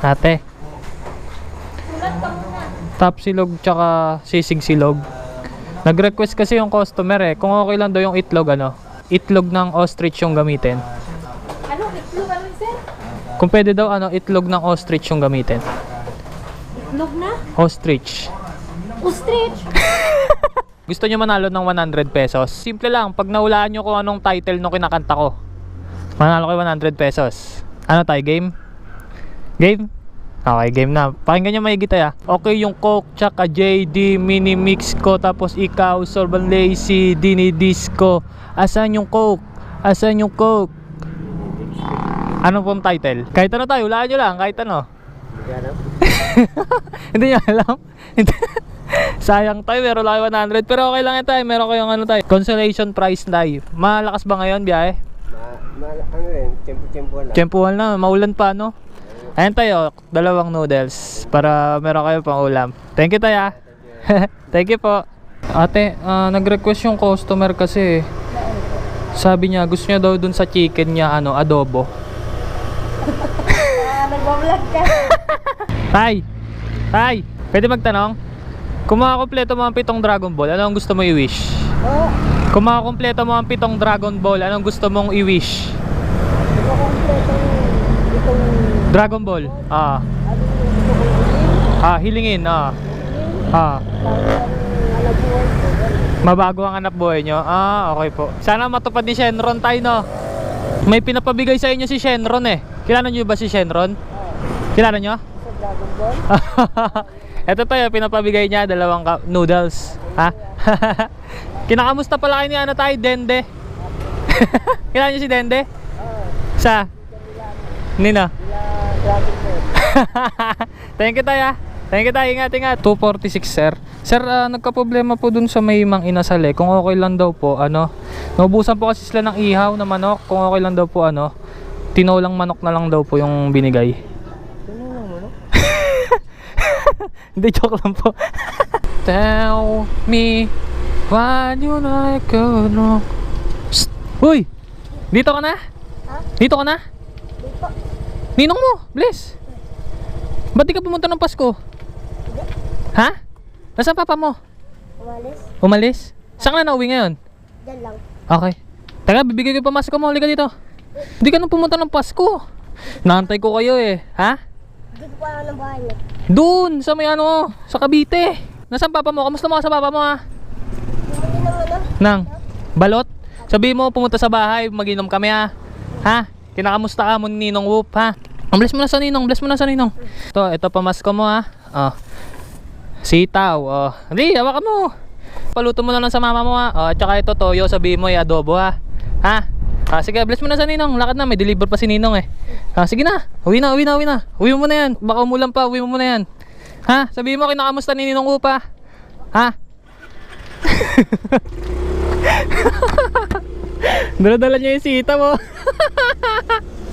Ate. Top silog tsaka sisig silog. Nag-request kasi yung customer eh. Kung okay lang daw yung itlog ano. Itlog ng ostrich yung gamitin. Ano? Itlog ano, sir? Kung pwede daw ano, itlog ng ostrich yung gamitin. Itlog na? Ostrich. Ostrich? Gusto nyo manalo ng 100 pesos? Simple lang, pag nahulaan nyo kung anong title nung kinakanta ko, manalo kayo 100 pesos. Ano tayo, game? Game? Okay, game na. Pakinggan nyo maigi tayo. Okay, yung Coke, tsaka JD, mini mix ko, tapos ikaw, Sorban Lazy, dinidisco. Asan yung Coke? Asan yung Coke? Ano pong title? Kahit ano tayo, hulaan nyo lang, kahit ano. Hindi nyo alam? Sayang tayo, meron lang 100. Pero okay lang yan tayo, meron kayong ano tayo, consolation prize tayo. Malakas ba ngayon, biyahe? Ano rin, tempo-tempo na. Tiyempuhan na, maulan pa no? Ayan tayo, 2 noodles para meron kayo pang ulam. Thank you tayo. Thank you po. Ate, nag-request yung customer kasi. Sabi niya, gusto niya daw dun sa chicken niya, ano, adobo. Nagbablog ka. Tay! Tay! Pwede magtanong? Kung makakompleto mo ang 7 Dragon Ball, ano ang gusto mo i-wish? Oo. Kung makakompleto mo ang 7 Dragon Ball, anong gusto mong i-wish? Kompleto itong Dragon Ball. Hilingin. Mabago ang hanap buhay nyo. Okay po. Sana matupad ni Shenron tayo, no? May pinapabigay sa inyo si Shenron eh. Kilala nyo ba si Shenron? Kilala nyo? sa Dragon Ball. Ito tayo, pinapabigay niya 2 noodles. Ha? Kinakamusta pala kayo ni ano tayo, Dende? Kilala nyo si Dende? Sa? Nino? Dragon Ball. Thank you tayo. Thank you tayo, ingat. 246 sir. Sir, nagka-problema po dun sa may Mang Inasal eh. Kung okay lang daw po, ano, naubusan po kasi sila ng ihaw na manok. Kung okay lang daw po, ano, tinolang manok na lang daw po yung binigay. Tinolang manok? Hindi, joke lang po. Tell me why you like a no. Psst! Uy! Dito ka na? Ha? Dito ka na? Dito. Ninong mo, bless. Ba't di ka pumunta ng Pasko? Ha? Nasaan papa mo? Umalis. Umalis? Saan ka na nauwi ngayon? Diyan lang. Okay. Teka, bibigay ko yung pamasko mo. Halika dito. Hindi ka nang pumunta ng Pasko. Naantay ko kayo eh. Ha? Dito pa lang ng bahay niya. Doon, sa may ano, sa Cavite. Nasaan papa mo? Kamusta mo ka sa papa mo ha? Hindi naman ano. Nang, balot? Sabi mo, pumunta sa bahay, mag-inom kami ha? Ha? Kinakamusta ka mo ni Ninong Whoop ha? Bless mo na sa Ninong, bless mo na sa Ninong. Ito pamasko mo ha. Sitaw, hindi, hawakan mo. Paluto mo na lang sa mama mo ha. At saka ito toyo, sabihin mo adobo ha. Ha? Sige, bless mo na sa Ninong. Lakad na, may deliver pa si Ninong eh. Sige na, uwi na. Uwi mo na yan. Baka umulan pa, uwi mo na yan. Ha? Sabihin mo, kinakamusta ni Ninong Upa. Ha? Dala-dala niya yung sita mo.